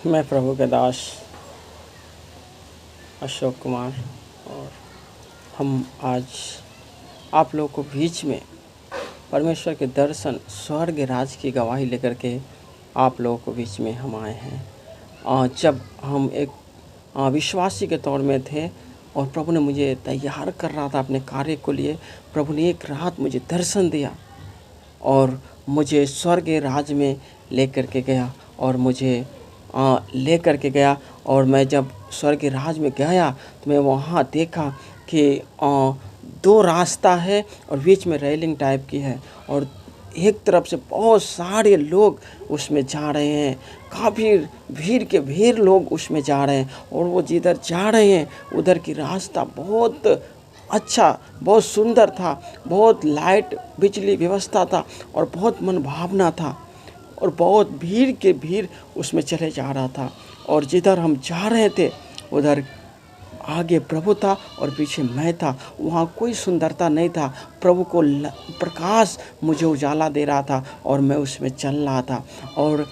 मैं प्रभु के दास अशोक कुमार और हम आज आप लोगों को बीच में परमेश्वर के दर्शन स्वर्ग राज की गवाही लेकर के आप लोगों को बीच में हम आए हैं। जब हम एक विश्वासी के तौर में थे और प्रभु ने मुझे तैयार कर रहा था अपने कार्य को लिए, प्रभु ने एक रात मुझे दर्शन दिया और मुझे स्वर्ग राज में लेकर के गया और मुझे लेकर के गया। और मैं जब स्वर्ग राज में गया तो मैं वहाँ देखा कि दो रास्ता है और बीच में रेलिंग टाइप की है और एक तरफ से बहुत सारे लोग उसमें जा रहे हैं, काफ़ी भीड़ के भीड़ लोग उसमें जा रहे हैं और वो जिधर जा रहे हैं उधर की रास्ता बहुत अच्छा, बहुत सुंदर था, बहुत लाइट बिजली व्यवस्था था और बहुत मनभावना था और बहुत भीड़ के भीड़ उसमें चले जा रहा था। और जिधर हम जा रहे थे उधर आगे प्रभु था और पीछे मैं था। वहाँ कोई सुंदरता नहीं था, प्रभु को प्रकाश मुझे उजाला दे रहा था और मैं उसमें चल रहा था। और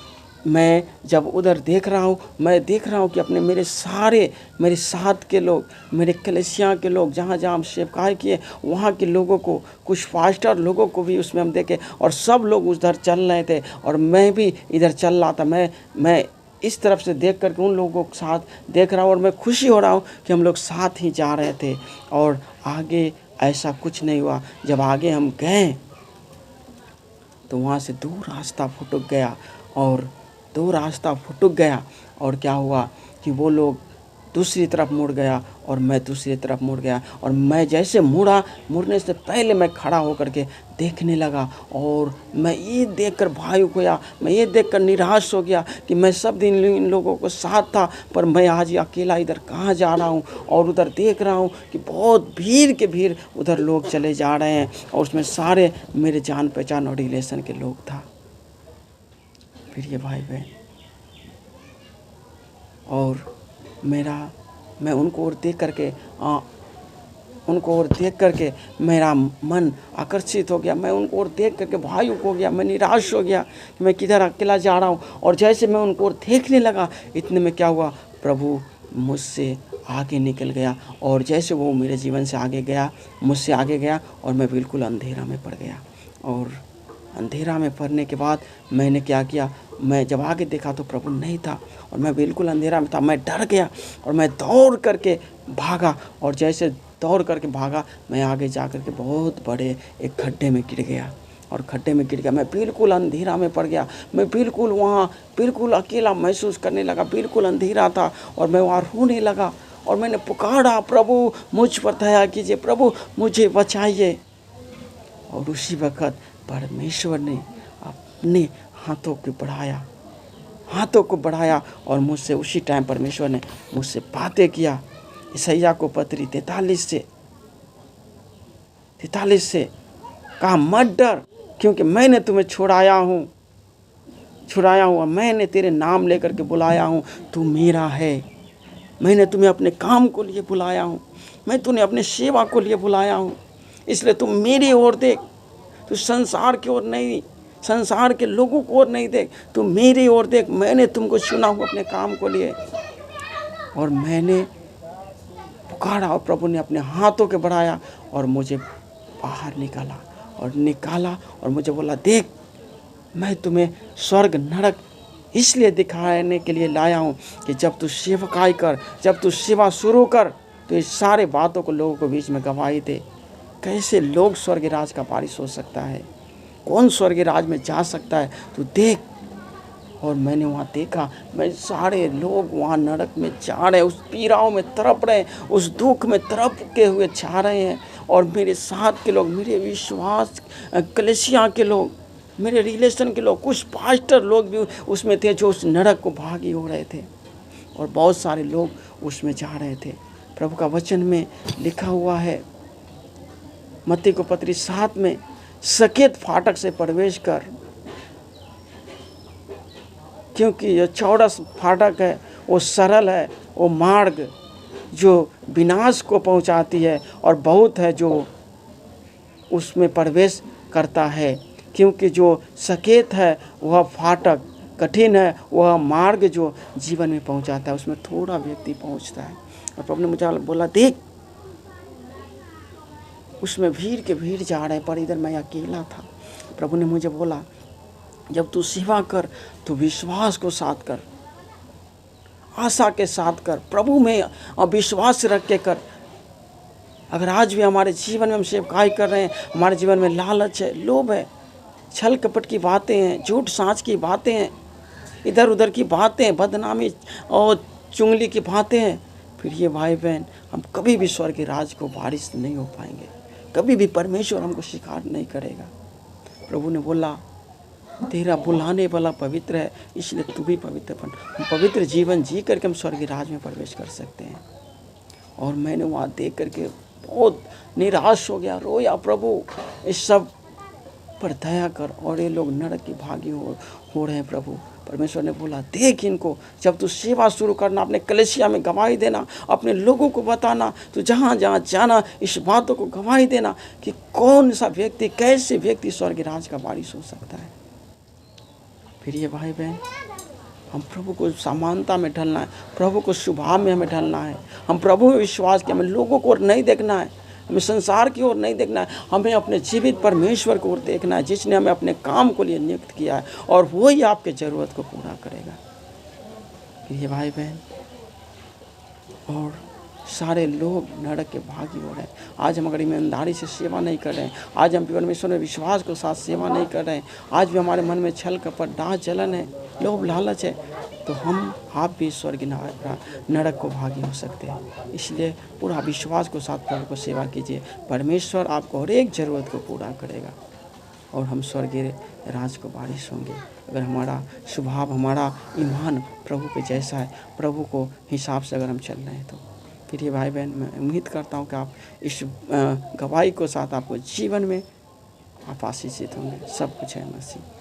मैं जब उधर देख रहा हूँ, मैं देख रहा हूँ कि अपने मेरे साथ के लोग, मेरे कलीसिया के लोग, जहाँ जहाँ हम सेवकाई किए वहाँ के लोगों को, कुछ पास्टर लोगों को भी उसमें हम देखे और सब लोग उधर चल रहे थे और मैं भी इधर चल रहा था। मैं इस तरफ से देख कर उन लोगों के साथ देख रहा हूँ और मैं खुशी हो रहा हूँ कि हम लोग साथ ही जा रहे थे। और आगे ऐसा कुछ नहीं हुआ। जब आगे हम गए तो वहाँ से दो रास्ता फुटक गया और क्या हुआ कि वो लोग दूसरी तरफ मुड़ गया और मैं दूसरी तरफ मुड़ गया। और मैं जैसे मुड़ने से पहले मैं खड़ा होकर के देखने लगा और मैं ये देखकर भावुक गया, मैं ये देखकर निराश हो गया कि मैं सब दिन इन लोगों को साथ था पर मैं आज अकेला इधर कहाँ जा रहा हूँ। और उधर देख रहा हूँ कि बहुत भीड़ के भीड़ उधर लोग चले जा रहे हैं और उसमें सारे मेरे जान पहचान और रिलेशन के लोग था। फिर ये भाई बहन और मैं उनको और देख करके मेरा मन आकर्षित हो गया। मैं उनको और देख करके भावुक हो गया, मैं निराश हो गया कि मैं किधर अकेला जा रहा हूँ। और जैसे मैं उनको और देखने लगा इतने में क्या हुआ, प्रभु मुझसे आगे निकल गया और जैसे वो मेरे जीवन से आगे गया, मुझसे आगे गया और मैं बिल्कुल अंधेरा में पड़ गया। और अंधेरा में पड़ने के बाद मैंने क्या किया, मैं जब आगे देखा तो प्रभु नहीं था और मैं बिल्कुल अंधेरा में था। मैं डर गया और मैं दौड़ करके भागा और जैसे दौड़ करके भागा मैं आगे जा करके बहुत बड़े एक खड्डे में गिर गया और खड्डे में गिर गया। मैं बिल्कुल अंधेरा में पड़ गया। मैं बिल्कुल वहाँ बिल्कुल अकेला महसूस करने लगा, बिल्कुल अंधेरा था और मैं वहाँ रोने लगा और मैंने पुकारा, प्रभु मुझ पर दया कीजिए, प्रभु मुझे बचाइए। और उसी वक्त परमेश्वर ने अपने हाथों को बढ़ाया और मुझसे उसी टाइम परमेश्वर ने मुझसे बातें किया। यशायाह को पत्री 43 से कहा, मत डर क्योंकि मैंने तुम्हें छुड़ाया हूँ और मैंने तेरे नाम लेकर के बुलाया हूँ, तू मेरा है। मैंने तुम्हें अपने काम को लिए बुलाया हूँ, मैं तुम्हें अपने सेवा को लिए बुलाया हूँ, इसलिए तुम मेरी ओर देख, तू संसार की ओर नहीं, संसार के लोगों को ओर नहीं देख, तू मेरी ओर देख। मैंने तुमको चुना हूँ अपने काम को लिए। और मैंने पुकारा और प्रभु ने अपने हाथों के बढ़ाया और मुझे बाहर निकाला और मुझे बोला, देख मैं तुम्हें स्वर्ग नरक इसलिए दिखाने के लिए लाया हूँ कि जब तू सेवकाई कर, जब तू सेवा शुरू कर तो इस सारे बातों को लोगों को बीच में गवाही दे। कैसे लोग स्वर्ग राज का वारिस हो सकता है, कौन स्वर्ग राज में जा सकता है, तू देख। और मैंने वहाँ देखा, मैं सारे लोग वहाँ नरक में जा रहे हैं, उस पीड़ाओं में तड़प रहे हैं, उस दुख में तड़प के हुए जा रहे हैं। और मेरे साथ के लोग, मेरे विश्वास कलीसिया के लोग, मेरे रिलेशन के लोग, कुछ पास्टर लोग भी उसमें थे जो उस नरक को भागी हो रहे थे और बहुत सारे लोग उसमें जा रहे थे। प्रभु का वचन में लिखा हुआ है मत्ती को पत्री 7 में, सकेत फाटक से प्रवेश कर, क्योंकि ये चौड़ा फाटक है, वो सरल है, वो मार्ग जो विनाश को पहुंचाती है और बहुत है जो उसमें प्रवेश करता है। क्योंकि जो सकेत है वह फाटक कठिन है वह मार्ग जो जीवन में पहुंचाता है उसमें थोड़ा व्यक्ति पहुंचता है। और प्रभु ने मुझे बोला देख उसमें भीड़ के भीड़ जा रहे पर इधर मैं अकेला था। प्रभु ने मुझे बोला जब तू सेवा कर तो विश्वास को साथ कर, आशा के साथ कर, प्रभु में विश्वास रख के कर। अगर आज भी हमारे जीवन में हम सेवकाई कर रहे हैं, हमारे जीवन में लालच है, लोभ है, छल कपट की बातें हैं, झूठ साँच की बातें हैं, इधर उधर की बातें, बदनामी और चुंगली की बातें हैं, फिर ये भाई बहन हम कभी भी स्वर्ग के राज को वारिस नहीं हो पाएंगे, कभी भी परमेश्वर हमको स्वीकार नहीं करेगा। प्रभु ने बोला तेरा बुलाने वाला पवित्र है इसलिए तू भी पवित्र बन। हम पवित्र जीवन जी करके हम स्वर्ग के राज में प्रवेश कर सकते हैं। और मैंने वहाँ देख करके बहुत निराश हो गया, रोया, प्रभु इस सब पर दया कर, और ये लोग नरक की भागी हो रहे हैं। प्रभु परमेश्वर ने बोला देख इनको, जब तू सेवा शुरू करना, अपने कलीसिया में गवाही देना, अपने लोगों को बताना, तो जहाँ जहाँ जाना इस बातों को गवाही देना कि कौन सा व्यक्ति, कैसे व्यक्ति स्वर्ग राज का वारिस हो सकता है। फिर ये भाई बहन हम प्रभु को समानता में ढलना है, प्रभु को स्वभाव में हमें ढलना है। हम प्रभु में विश्वास किया, हमें लोगों को नहीं देखना है, हमें संसार की ओर नहीं देखना है, हमें अपने जीवित परमेश्वर की ओर देखना है जिसने हमें अपने काम को लिए नियुक्त किया है, और वो ही आपके ज़रूरत को पूरा करेगा। ये भाई बहन और सारे लोग नरक के भागी हो रहे हैं। आज हम अगर ईमानदारी से सेवा नहीं कर रहे हैं, आज हम परमेश्वर में विश्वास के साथ सेवा नहीं कर रहे हैं, आज भी हमारे मन में छल कपट, डाह जलन है, लोभ लालच है, तो आप भी स्वर्ग नरक को भागी हो सकते हैं। इसलिए पूरा विश्वास के साथ प्रभु को सेवा कीजिए, परमेश्वर आपको हर एक ज़रूरत को पूरा करेगा और हम स्वर्गीय राज को वारिस होंगे। अगर हमारा स्वभाव, हमारा ईमान प्रभु के जैसा है, प्रभु को हिसाब से अगर हम चल रहे हैं, तो फिर ये भाई बहन मैं उम्मीद करता हूँ कि आप इस गवाही को साथ आपको जीवन में आप आशीषित होंगे। सब कुछ है मसीह।